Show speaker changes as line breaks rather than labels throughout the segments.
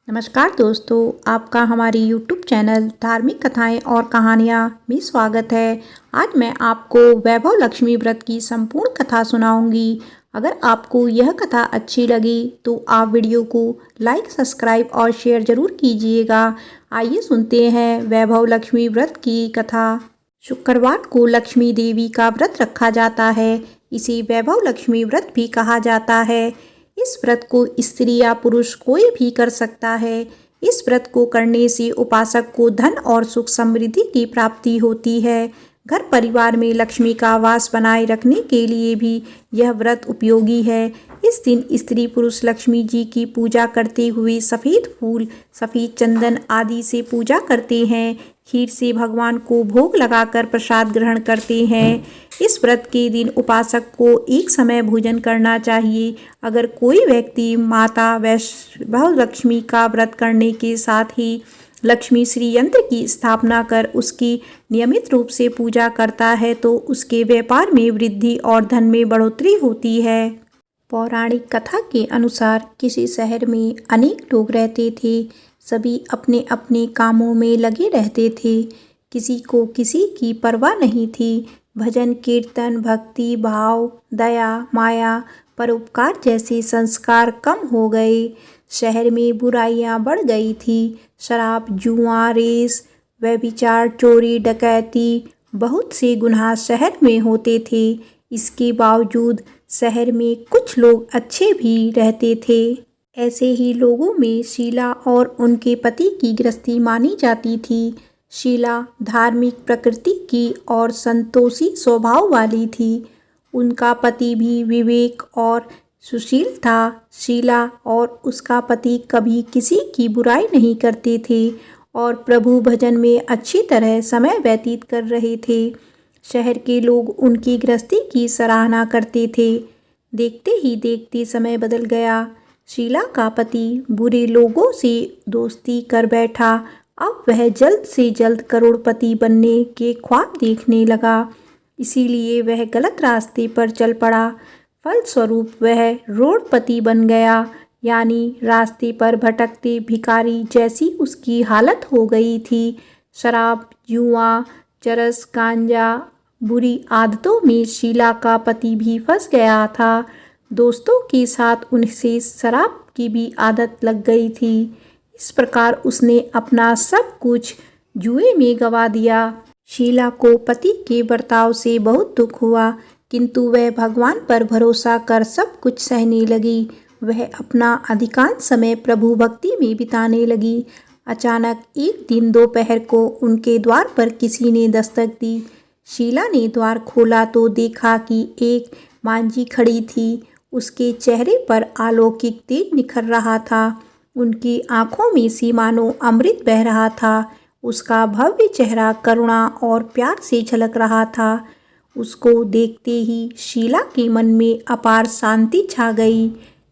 नमस्कार दोस्तों, आपका हमारी YouTube चैनल धार्मिक कथाएं और कहानियां में स्वागत है। आज मैं आपको वैभव लक्ष्मी व्रत की संपूर्ण कथा सुनाऊंगी। अगर आपको यह कथा अच्छी लगी तो आप वीडियो को लाइक, सब्सक्राइब और शेयर जरूर कीजिएगा। आइए सुनते हैं वैभव लक्ष्मी व्रत की कथा। शुक्रवार को लक्ष्मी देवी का व्रत रखा जाता है। इसे वैभव लक्ष्मी व्रत भी कहा जाता है। इस व्रत को स्त्री या पुरुष कोई भी कर सकता है। इस व्रत को करने से उपासक को धन और सुख समृद्धि की प्राप्ति होती है। घर परिवार में लक्ष्मी का वास बनाए रखने के लिए भी यह व्रत उपयोगी है। इस दिन स्त्री पुरुष लक्ष्मी जी की पूजा करते हुए सफ़ेद फूल, सफ़ेद चंदन आदि से पूजा करते हैं। खीर से भगवान को भोग लगाकर प्रसाद ग्रहण करते हैं। इस व्रत के दिन उपासक को एक समय भोजन करना चाहिए। अगर कोई व्यक्ति माता वैभव लक्ष्मी का व्रत करने के साथ ही लक्ष्मी श्री यंत्र की स्थापना कर उसकी नियमित रूप से पूजा करता है तो उसके व्यापार में वृद्धि और धन में बढ़ोतरी होती है। पौराणिक कथा के अनुसार किसी शहर में अनेक लोग रहते थे। सभी अपने अपने कामों में लगे रहते थे। किसी को किसी की परवाह नहीं थी। भजन कीर्तन, भक्ति भाव, दया माया, परोपकार जैसे संस्कार कम हो गए। शहर में बुराइयां बढ़ गई थी। शराब, जुआ, रेस, व्यभिचार, चोरी, डकैती, बहुत से गुनाह शहर में होते थे। इसके बावजूद शहर में कुछ लोग अच्छे भी रहते थे। ऐसे ही लोगों में शीला और उनके पति की गृहस्थी मानी जाती थी। शीला धार्मिक प्रकृति की और संतोषी स्वभाव वाली थी। उनका पति भी विवेक और सुशील था। शीला और उसका पति कभी किसी की बुराई नहीं करते थे और प्रभु भजन में अच्छी तरह समय व्यतीत कर रहे थे। शहर के लोग उनकी गृहस्थी की सराहना करते थे। देखते ही देखते समय बदल गया। शीला का पति बुरे लोगों से दोस्ती कर बैठा। अब वह जल्द से जल्द करोड़पति बनने के ख्वाब देखने लगा। इसीलिए वह गलत रास्ते पर चल पड़ा। फलस्वरूप वह रोडपति बन गया, यानी रास्ते पर भटकते भिखारी जैसी उसकी हालत हो गई थी। शराब, जुआ, चरस, गांजा, बुरी आदतों में शीला का पति भी फंस गया था। दोस्तों के साथ उनसे शराब की भी आदत लग गई थी। इस प्रकार उसने अपना सब कुछ जुए में गंवा दिया। शीला को पति के बर्ताव से बहुत दुख हुआ, किंतु वह भगवान पर भरोसा कर सब कुछ सहने लगी। वह अपना अधिकांश समय प्रभु भक्ति में बिताने लगी। अचानक एक दिन दोपहर को उनके द्वार पर किसी ने दस्तक दी। शीला ने द्वार खोला तो देखा कि एक मांझी खड़ी थी। उसके चेहरे पर अलौकिक तेज निखर रहा था। उनकी आंखों में से मानो अमृत बह रहा था। उसका भव्य चेहरा करुणा और प्यार से झलक रहा था। उसको देखते ही शीला के मन में अपार शांति छा गई।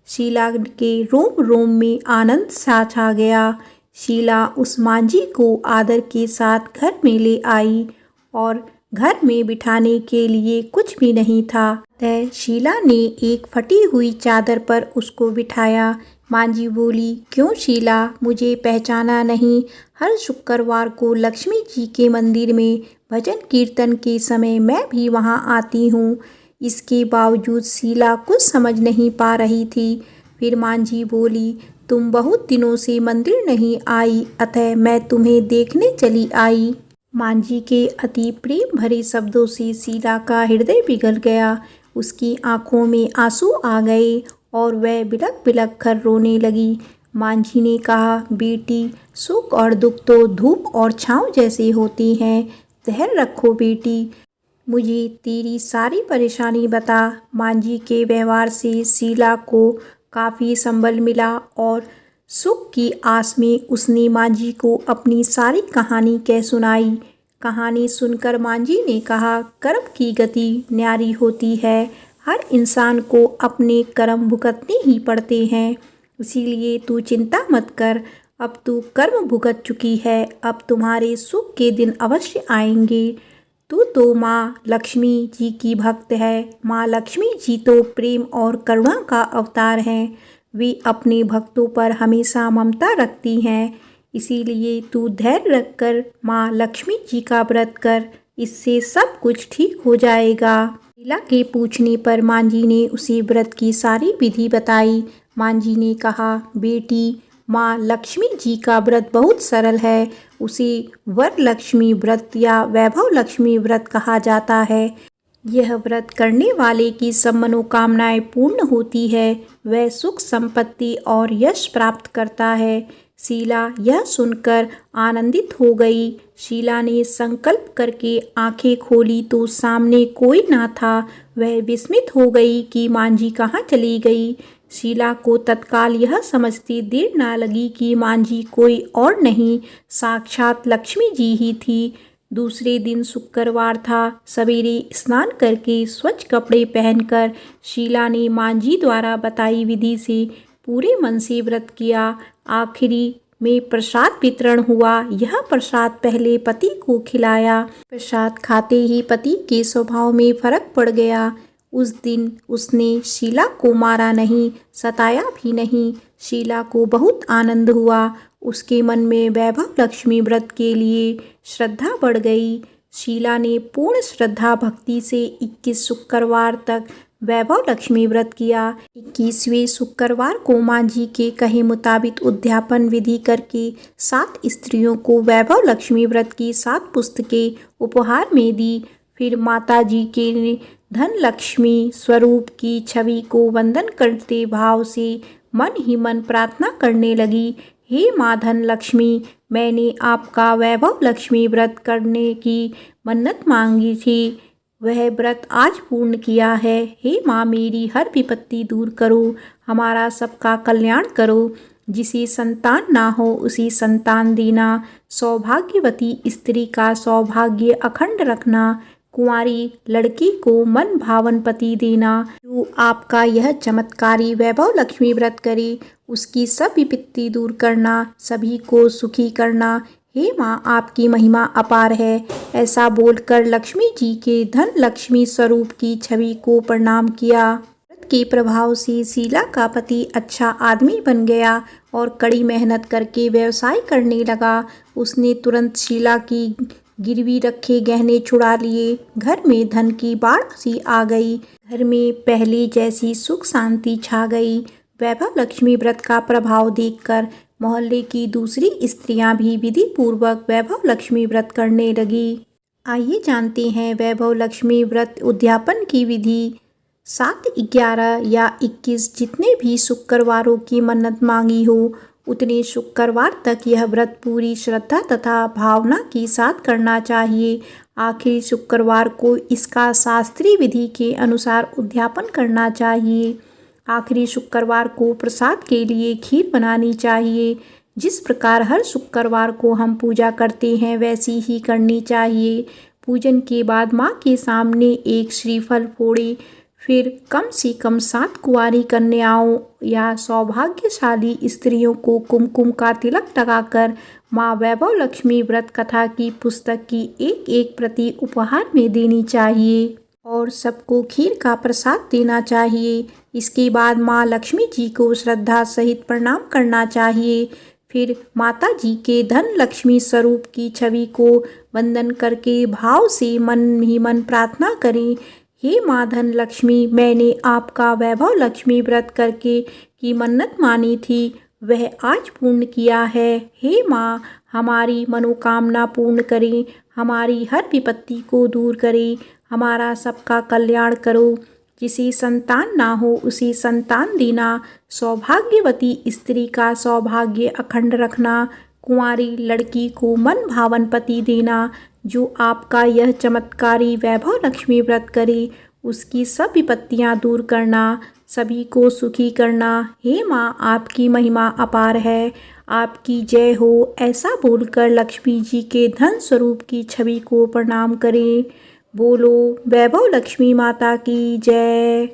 शीला के रोम रोम में आनंद सा छा गया। शीला उस मांझी को आदर के साथ घर में ले आई और घर में बिठाने के लिए कुछ भी नहीं था। तय शीला ने एक फटी हुई चादर पर उसको बिठाया। मांझी बोली, क्यों शीला, मुझे पहचाना नहीं? हर शुक्रवार को लक्ष्मी जी के मंदिर में भजन कीर्तन के समय मैं भी वहां आती हूँ। इसके बावजूद शीला कुछ समझ नहीं पा रही थी। फिर मांझी बोली, तुम बहुत दिनों से मंदिर नहीं आई, अतः मैं तुम्हें देखने चली आई। मांझी के अति प्रेम भरे शब्दों से शीला का हृदय पिघल गया। उसकी आंखों में आंसू आ गए और वह बिलख बिलख कर रोने लगी। मांझी ने कहा, बेटी, सुख और दुख तो धूप और छांव जैसे होती हैं। धैर्य रखो बेटी, मुझे तेरी सारी परेशानी बता। मांझी के व्यवहार से शीला को काफ़ी संबल मिला और सुख की आस में उसने मांझी को अपनी सारी कहानी कह सुनाई। कहानी सुनकर मांझी ने कहा, कर्म की गति न्यारी होती है। हर इंसान को अपने कर्म भुगतने ही पड़ते हैं। इसीलिए तू चिंता मत कर। अब तू कर्म भुगत चुकी है। अब तुम्हारे सुख के दिन अवश्य आएंगे। तू तो माँ लक्ष्मी जी की भक्त है। माँ लक्ष्मी जी तो प्रेम और करुणा का अवतार हैं। वे अपने भक्तों पर हमेशा ममता रखती हैं। इसीलिए तू धैर्य रखकर माँ लक्ष्मी जी का व्रत कर, इससे सब कुछ ठीक हो जाएगा। शीला के पूछने पर माँ जी ने उसे व्रत की सारी विधि बताई। माँ जी ने कहा, बेटी, माँ लक्ष्मी जी का व्रत बहुत सरल है। उसे वरलक्ष्मी व्रत या वैभव लक्ष्मी व्रत कहा जाता है। यह व्रत करने वाले की सब मनोकामनाएं पूर्ण होती है। वह सुख संपत्ति और यश प्राप्त करता है। शीला यह सुनकर आनंदित हो गई। शीला ने संकल्प करके आंखें खोली तो सामने कोई ना था। वह विस्मित हो गई कि माँ जी कहाँ चली गई। शीला को तत्काल यह समझते देर ना लगी कि माँ जी कोई और नहीं, साक्षात लक्ष्मी जी ही थी। दूसरे दिन शुक्रवार था। सवेरे स्नान करके स्वच्छ कपड़े पहनकर शीला ने माँ जी द्वारा बताई विधि से पूरे मन से व्रत किया। आखिरी में प्रसाद वितरण हुआ। यह प्रसाद पहले पति को खिलाया। प्रसाद खाते ही पति के स्वभाव में फर्क पड़ गया। उस दिन उसने शीला को मारा नहीं, सताया भी नहीं। शीला को बहुत आनंद हुआ। उसके मन में वैभव लक्ष्मी व्रत के लिए श्रद्धा बढ़ गई। शीला ने पूर्ण श्रद्धा भक्ति से 21 शुक्रवार तक वैभव लक्ष्मी व्रत किया। 21वें शुक्रवार को माँ जी के कहे मुताबिक उद्यापन विधि करके 7 स्त्रियों को वैभव लक्ष्मी व्रत की 7 पुस्तकें उपहार में दी। फिर माता जी के धन लक्ष्मी स्वरूप की छवि को वंदन करते भाव से मन ही मन प्रार्थना करने लगी, हे माँ धन लक्ष्मी, मैंने आपका वैभव लक्ष्मी व्रत करने की मन्नत मांगी थी, वह व्रत आज पूर्ण किया है। हे माँ, मेरी हर विपत्ति दूर करो, हमारा सबका कल्याण करो। जिसे संतान ना हो उसी संतान देना, सौभाग्यवती स्त्री का सौभाग्य अखंड रखना, कुंवारी लड़की को मन भावन पति देना। जो आपका यह चमत्कारी वैभव लक्ष्मी व्रत करे उसकी सब विपत्ति दूर करना, सभी को सुखी करना। हे माँ, आपकी महिमा अपार है। ऐसा बोलकर लक्ष्मी जी के धन लक्ष्मी स्वरूप की छवि को प्रणाम किया। व्रत के प्रभाव से शीला का पति अच्छा आदमी बन गया और कड़ी मेहनत करके व्यवसाय करने लगा। उसने तुरंत शीला की गिरवी रखे गहने छुड़ा लिए। घर में धन की बाढ़ सी आ गई। घर में पहले जैसी सुख शांति छा गई। वैभव लक्ष्मी व्रत का प्रभाव देखकर मोहल्ले की दूसरी स्त्रियां भी विधि पूर्वक वैभव लक्ष्मी व्रत करने लगी। आइए जानते हैं वैभव लक्ष्मी व्रत उद्यापन की विधि। 7, 11 या 21 जितने भी शुक्रवारों की मन्नत मांगी हो उतने शुक्रवार तक यह व्रत पूरी श्रद्धा तथा भावना के साथ करना चाहिए। आखिरी शुक्रवार को इसका शास्त्रीय विधि के अनुसार उद्यापन करना चाहिए। आखिरी शुक्रवार को प्रसाद के लिए खीर बनानी चाहिए। जिस प्रकार हर शुक्रवार को हम पूजा करते हैं वैसी ही करनी चाहिए। पूजन के बाद माँ के सामने एक श्रीफल फोड़े। फिर कम से कम 7 कुंवारी कन्याओं या सौभाग्यशाली स्त्रियों को कुमकुम का तिलक लगाकर माँ वैभव लक्ष्मी व्रत कथा की पुस्तक की एक प्रति उपहार में देनी चाहिए और सबको खीर का प्रसाद देना चाहिए। इसके बाद माँ लक्ष्मी जी को श्रद्धा सहित प्रणाम करना चाहिए। फिर माता जी के धन लक्ष्मी स्वरूप की छवि को वंदन करके भाव से मन ही मन प्रार्थना करें, हे माँ धन लक्ष्मी, मैंने आपका वैभव लक्ष्मी व्रत करके की मन्नत मानी थी, वह आज पूर्ण किया है। हे माँ, हमारी मनोकामना पूर्ण करें, हमारी हर विपत्ति को दूर करें, हमारा सबका कल्याण करो। जिसे संतान ना हो उसे संतान देना, सौभाग्यवती स्त्री का सौभाग्य अखंड रखना, कुंवारी लड़की को मन भावन पति देना। जो आपका यह चमत्कारी वैभव लक्ष्मी व्रत करे उसकी सब विपत्तियां दूर करना, सभी को सुखी करना। हे माँ, आपकी महिमा अपार है, आपकी जय हो। ऐसा बोलकर लक्ष्मी जी के धन स्वरूप की छवि को प्रणाम करें। बोलो वैभव लक्ष्मी माता की जय।